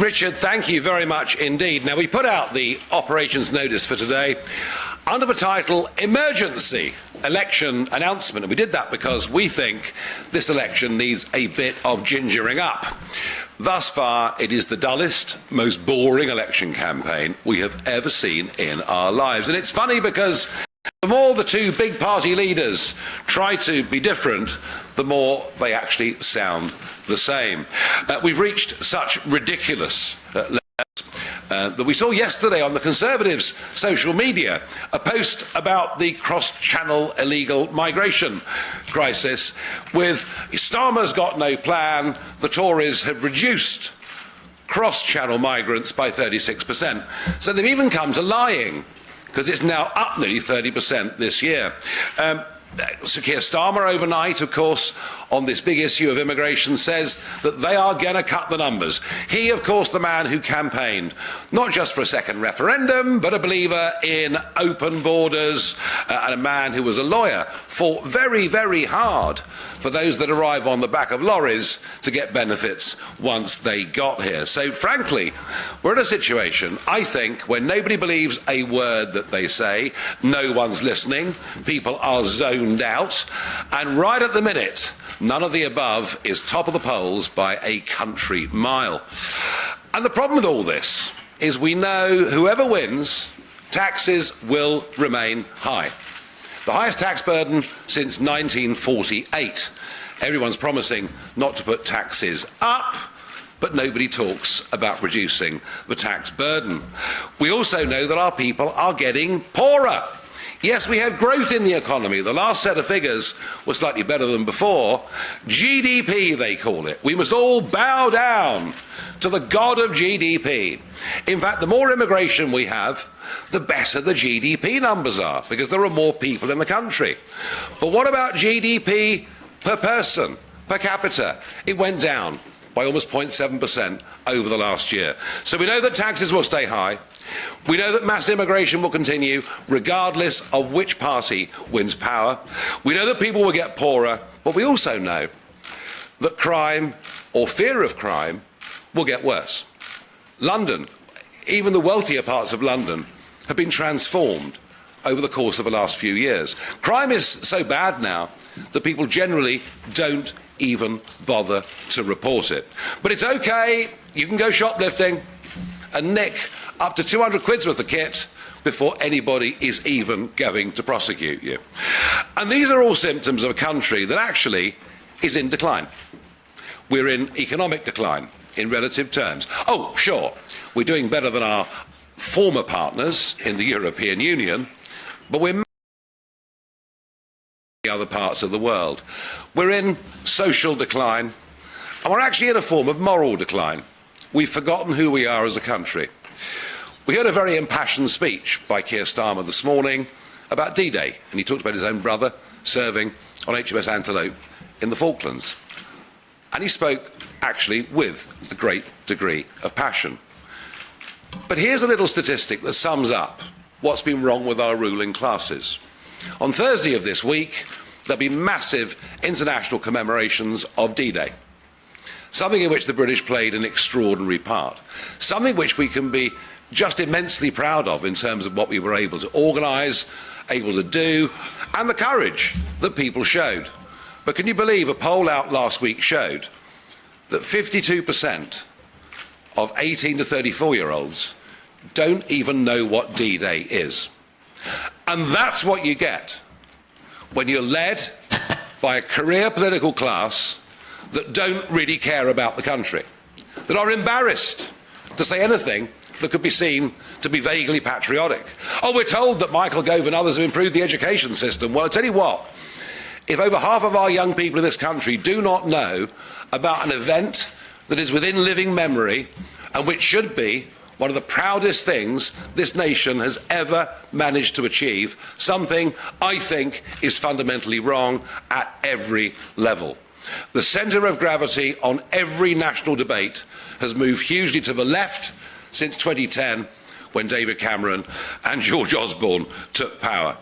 Richard, thank you very much indeed. Now, we put out the operations notice for today under the title Emergency Election Announcement. And we did that because we think this election needs a bit of gingering up. Thus far, it is the dullest, most boring election campaign we have ever seen in our lives. And it's funny because the more the two big party leaders try to be different, the more they actually sound the same. We've reached such ridiculous levels that we saw yesterday on the Conservatives' social media a post about the cross-channel illegal migration crisis with Starmer's got no plan, the Tories have reduced cross-channel migrants by 36%. So they've even come to lying, because it's now up nearly 30% this year. Sir Keir Starmer overnight, of course, on this big issue of immigration, says that they are going to cut the numbers. He, of course, the man who campaigned not just for a second referendum, but a believer in open borders, and a man who was a lawyer, fought very, very hard for those that arrive on the back of lorries to get benefits once they got here. So, frankly, we're in a situation, I think, where nobody believes a word that they say, no one's listening, people are zoned out, and right at the minute, none of the above is top of the polls by a country mile. And the problem with all this is we know whoever wins, taxes will remain high. The highest tax burden since 1948. Everyone's promising not to put taxes up, but nobody talks about reducing the tax burden. We also know that our people are getting poorer. Yes, we had growth in the economy. The last set of figures were slightly better than before. GDP, they call it. We must all bow down to the god of GDP. In fact, the more immigration we have, the better the GDP numbers are, because there are more people in the country. But what about GDP per person, per capita? It went down by almost 0.7% over the last year. So we know that taxes will stay high. We know that mass immigration will continue regardless of which party wins power. We know that people will get poorer, but we also know that crime, or fear of crime, will get worse. London, even the wealthier parts of London, have been transformed over the course of the last few years. Crime is so bad now that people generally don't even bother to report it. But it's okay, you can go shoplifting and nick up to 200 quid's worth of kit before anybody is even going to prosecute you. And these are all symptoms of a country that actually is in decline. We're in economic decline in relative terms. Oh, sure, we're doing better than our former partners in the European Union, but we're other parts of the world. We're in social decline, and we're actually in a form of moral decline. We've forgotten who we are as a country. We heard a very impassioned speech by Keir Starmer this morning about D-Day, and he talked about his own brother serving on HMS Antelope in the Falklands. And he spoke actually with a great degree of passion. But here's a little statistic that sums up what's been wrong with our ruling classes. On Thursday of this week, there'll be massive international commemorations of D-Day, something in which the British played an extraordinary part, something which we can be just immensely proud of in terms of what we were able to organise, able to do, and the courage that people showed. But can you believe a poll out last week showed that 52% of 18 to 34-year-olds don't even know what D-Day is. And that's what you get when you're led by a career political class that don't really care about the country, that are embarrassed to say anything that could be seen to be vaguely patriotic. Oh, we're told that Michael Gove and others have improved the education system. Well, I tell you what, if over half of our young people in this country do not know about an event that is within living memory and which should be one of the proudest things this nation has ever managed to achieve, something I think is fundamentally wrong at every level. The centre of gravity on every national debate has moved hugely to the left since 2010, when David Cameron and George Osborne took power.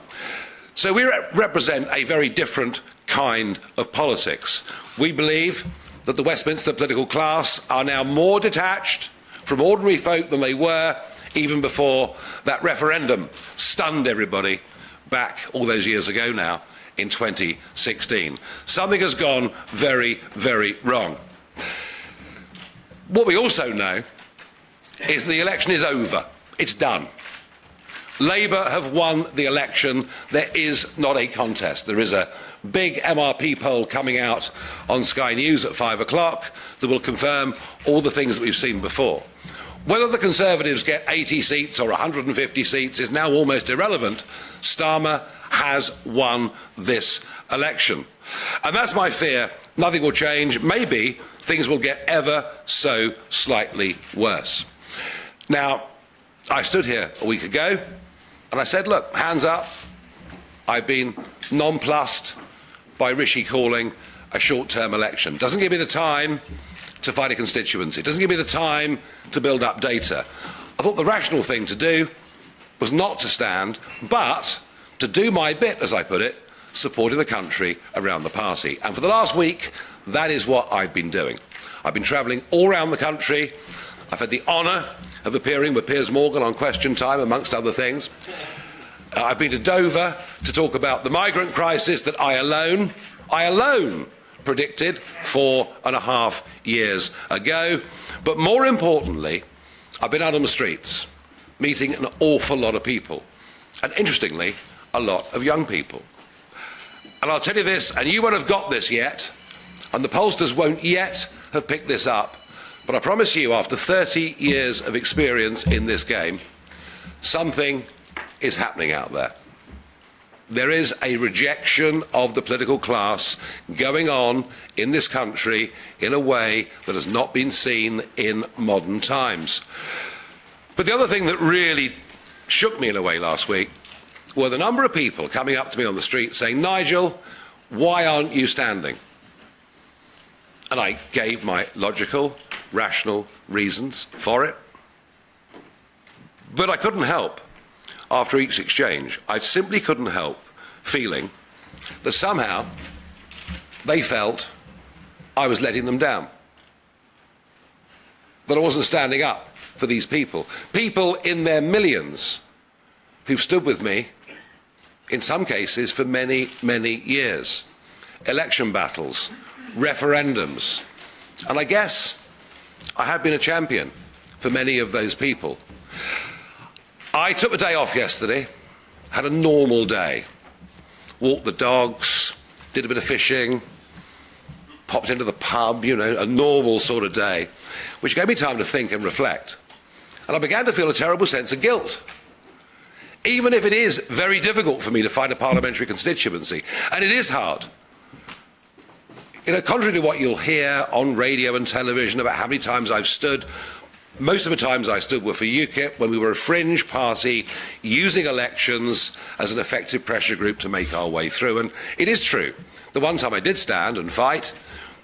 So we represent a very different kind of politics. We believe that the Westminster political class are now more detached from ordinary folk than they were even before that referendum stunned everybody back all those years ago now in 2016. Something has gone very, very wrong. What we also know is the election is over. It's done. Labour have won the election. There is not a contest. There is a big MRP poll coming out on Sky News at 5 o'clock that will confirm all the things that we've seen before. Whether the Conservatives get 80 seats or 150 seats is now almost irrelevant. Starmer has won this election. And that's my fear. Nothing will change. Maybe things will get ever so slightly worse. Now, I stood here a week ago and I said, look, hands up. I've been nonplussed by Rishi calling a short-term election. Doesn't give me the time to fight a constituency. Doesn't give me the time to build up data. I thought the rational thing to do was not to stand, but to do my bit, as I put it, supporting the country around the party. And for the last week, that is what I've been doing. I've been travelling all around the country. I've had the honour of appearing with Piers Morgan on Question Time, amongst other things. I've been to Dover to talk about the migrant crisis that I alone predicted 4.5 years ago. But more importantly, I've been out on the streets, meeting an awful lot of people. And interestingly, a lot of young people. And I'll tell you this, and you won't have got this yet, and the pollsters won't yet have picked this up, but I promise you, after 30 years of experience in this game, something is happening out there. There is a rejection of the political class going on in this country in a way that has not been seen in modern times. But the other thing that really shook me in a way last week were the number of people coming up to me on the street saying, Nigel, why aren't you standing? And I gave my logical, rational reasons for it. But I couldn't help, after each exchange, I simply couldn't help feeling that somehow they felt I was letting them down. That I wasn't standing up for these people. People in their millions who've stood with me, in some cases, for many, many years. Election battles, referendums. And I guess I have been a champion for many of those people. I took the day off yesterday, had a normal day. Walked the dogs, did a bit of fishing, popped into the pub, you know, a normal sort of day, which gave me time to think and reflect. And I began to feel a terrible sense of guilt. Even if it is very difficult for me to find a parliamentary constituency, and it is hard. You know, contrary to what you'll hear on radio and television about how many times I've stood, most of the times I stood were for UKIP when we were a fringe party using elections as an effective pressure group to make our way through. And it is true, the one time I did stand and fight,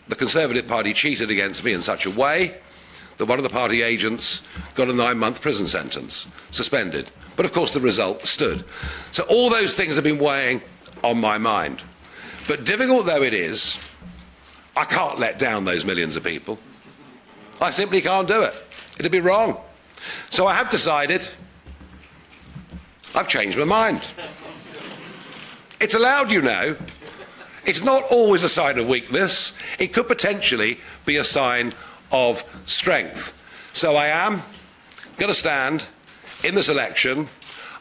the Conservative Party cheated against me in such a way that one of the party agents got a 9-month prison sentence, suspended. But of course the result stood. So all those things have been weighing on my mind. But difficult though it is, I can't let down those millions of people. I simply can't do it. It'd be wrong. So I have decided, I've changed my mind. It's allowed, you know. It's not always a sign of weakness. It could potentially be a sign of strength. So I am going to stand in this election.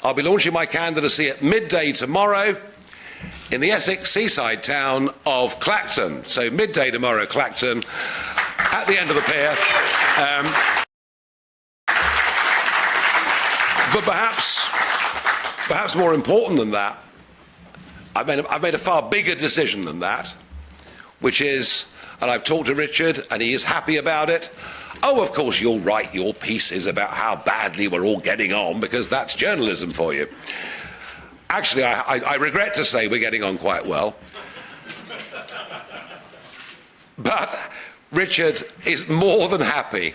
I'll be launching my candidacy at midday tomorrow in the Essex seaside town of Clacton. So midday tomorrow, Clacton, at the end of the pier. But perhaps more important than that, I've made a far bigger decision than that, which is, and I've talked to Richard and he is happy about it, oh, of course you'll write your pieces about how badly we're all getting on because that's journalism for you. Actually, I regret to say we're getting on quite well. But Richard is more than happy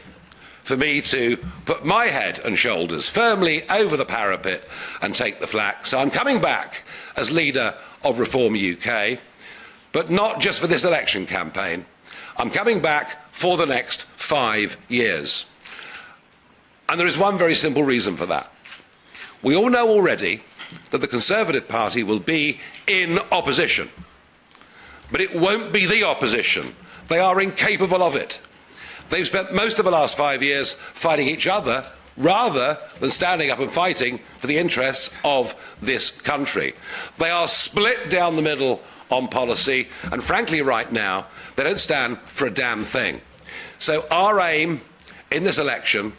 for me to put my head and shoulders firmly over the parapet and take the flak. So I'm coming back as leader of Reform UK, but not just for this election campaign. I'm coming back for the next 5 years. And there is one very simple reason for that. We all know already that the Conservative Party will be in opposition. But it won't be the opposition. They are incapable of it. They've spent most of the last 5 years fighting each other rather than standing up and fighting for the interests of this country. They are split down the middle on policy, and frankly right now, they don't stand for a damn thing. So our aim in this election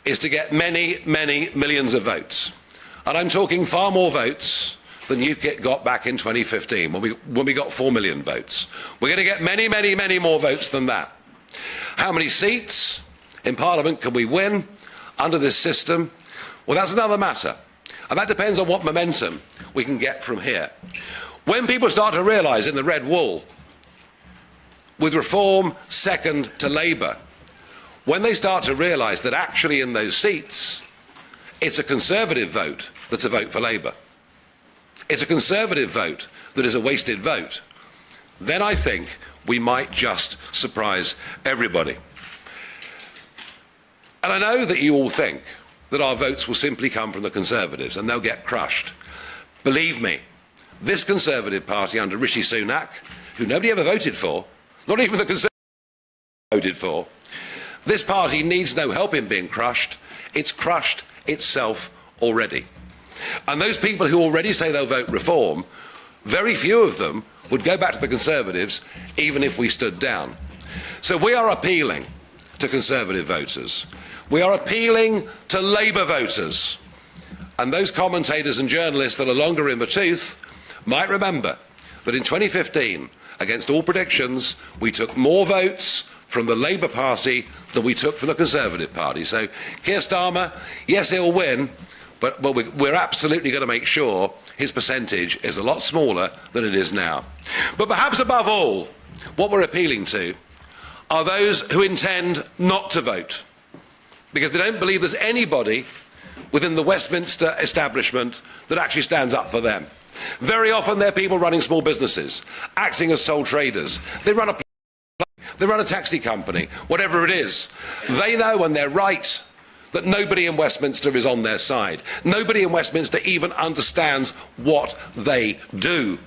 is to get many, many millions of votes. And I'm talking far more votes than UKIP got back in 2015 when we got 4 million votes. We're going to get many, many, many more votes than that. How many seats in Parliament can we win under this system? Well, that's another matter. And that depends on what momentum we can get from here. When people start to realise in the red wall, with Reform second to Labour, when they start to realise that actually in those seats, it's a Conservative vote that's a vote for Labour. It's a Conservative vote that is a wasted vote. Then I think we might just surprise everybody. And I know that you all think that our votes will simply come from the Conservatives and they'll get crushed. Believe me, this Conservative Party under Rishi Sunak, who nobody ever voted for, not even the Conservatives voted for, this party needs no help in being crushed. It's crushed itself already. And those people who already say they'll vote Reform, very few of them would go back to the Conservatives even if we stood down. So we are appealing to Conservative voters. We are appealing to Labour voters. And those commentators and journalists that are longer in the tooth might remember that in 2015, against all predictions, we took more votes from the Labour Party than we took from the Conservative Party. So Keir Starmer, yes, he'll win, but we're absolutely going to make sure his percentage is a lot smaller than it is now. But perhaps above all, what we're appealing to are those who intend not to vote, because they don't believe there's anybody within the Westminster establishment that actually stands up for them. Very often they're people running small businesses, acting as sole traders. They run a taxi company, whatever it is. They know, and they're right, that nobody in Westminster is on their side. Nobody in Westminster even understands what they do.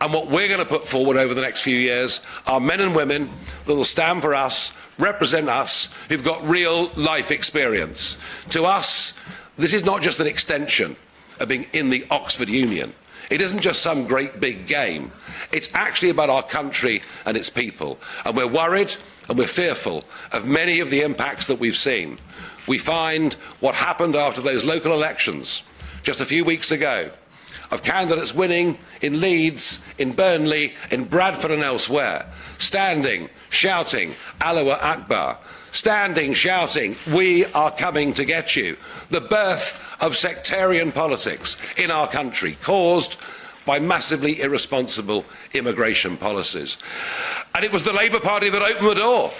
And what we're going to put forward over the next few years are men and women that will stand for us, represent us, who've got real life experience. To us, this is not just an extension of being in the Oxford Union. It isn't just some great big game. It's actually about our country and its people. And we're worried and we're fearful of many of the impacts that we've seen. We find what happened after those local elections just a few weeks ago, of candidates winning in Leeds, in Burnley, in Bradford and elsewhere, standing, shouting, Allahu Akbar, standing, shouting, we are coming to get you. The birth of sectarian politics in our country, caused by massively irresponsible immigration policies. And it was the Labour Party that opened the door.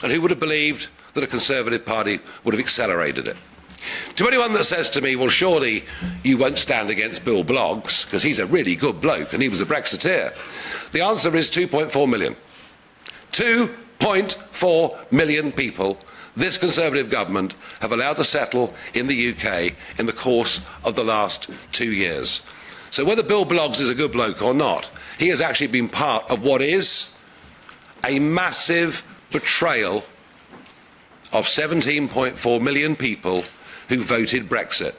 And who would have believed that a Conservative Party would have accelerated it? To anyone that says to me, well, surely you won't stand against Bill Bloggs, because he's a really good bloke and he was a Brexiteer, the answer is 2.4 million. 2.4 million people this Conservative government have allowed to settle in the UK in the course of the last 2 years. So whether Bill Bloggs is a good bloke or not, he has actually been part of what is a massive betrayal of 17.4 million people who voted Brexit.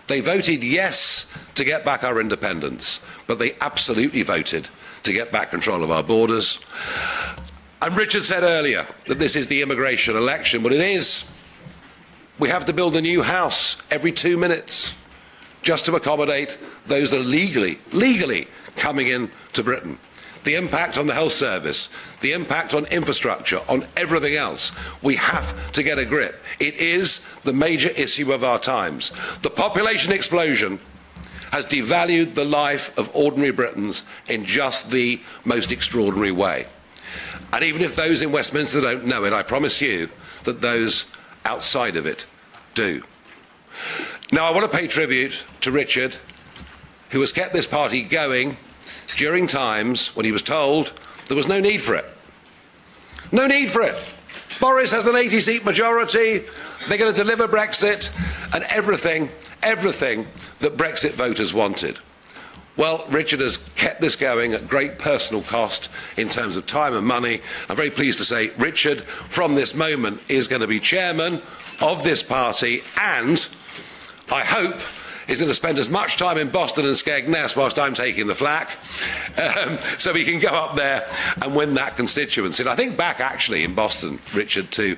They voted yes to get back our independence, but they absolutely voted to get back control of our borders. And Richard said earlier that this is the immigration election. Well, it is. We have to build a new house every 2 minutes just to accommodate those that are legally coming in to Britain. The impact on the health service, the impact on infrastructure, on everything else. We have to get a grip. It is the major issue of our times. The population explosion has devalued the life of ordinary Britons in just the most extraordinary way. And even if those in Westminster don't know it, I promise you that those outside of it do. Now, I want to pay tribute to Richard, who has kept this party going during times when he was told there was no need for it. No need for it. Boris has an 80-seat majority. They're going to deliver Brexit and everything that Brexit voters wanted. Well, Richard has kept this going at great personal cost in terms of time and money. I'm very pleased to say Richard, from this moment, is going to be chairman of this party, and I hope is going to spend as much time in Boston and Skegness whilst I'm taking the flak, so he can go up there and win that constituency. And I think back actually in Boston, Richard, to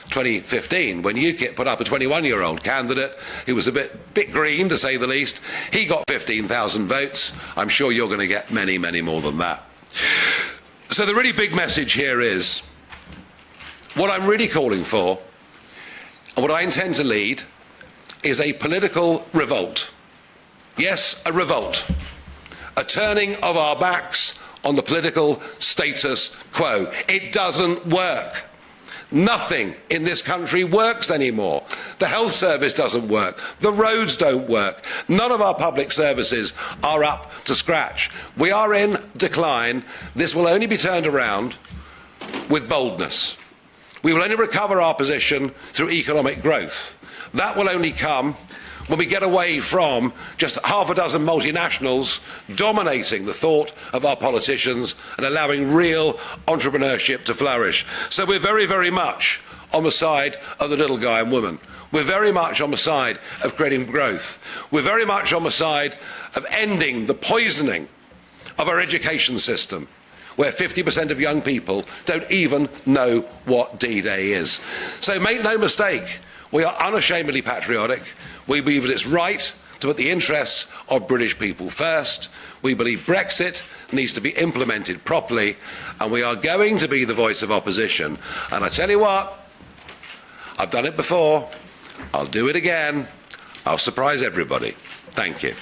2015, when UKIP put up a 21-year-old candidate who was a bit green, to say the least. He got 15,000 votes. I'm sure you're going to get many, many more than that. So the really big message here is, what I'm really calling for, and what I intend to lead, is a political revolt. Yes, a revolt. A turning of our backs on the political status quo. It doesn't work. Nothing in this country works anymore. The health service doesn't work. The roads don't work. None of our public services are up to scratch. We are in decline. This will only be turned around with boldness. We will only recover our position through economic growth. That will only come when we get away from just half a dozen multinationals dominating the thought of our politicians and allowing real entrepreneurship to flourish. So we're very, very much on the side of the little guy and woman. We're very much on the side of creating growth. We're very much on the side of ending the poisoning of our education system, where 50% of young people don't even know what D-Day is. So make no mistake, we are unashamedly patriotic. We believe that it's right to put the interests of British people first. We believe Brexit needs to be implemented properly, and we are going to be the voice of opposition. And I tell you what, I've done it before, I'll do it again, I'll surprise everybody. Thank you.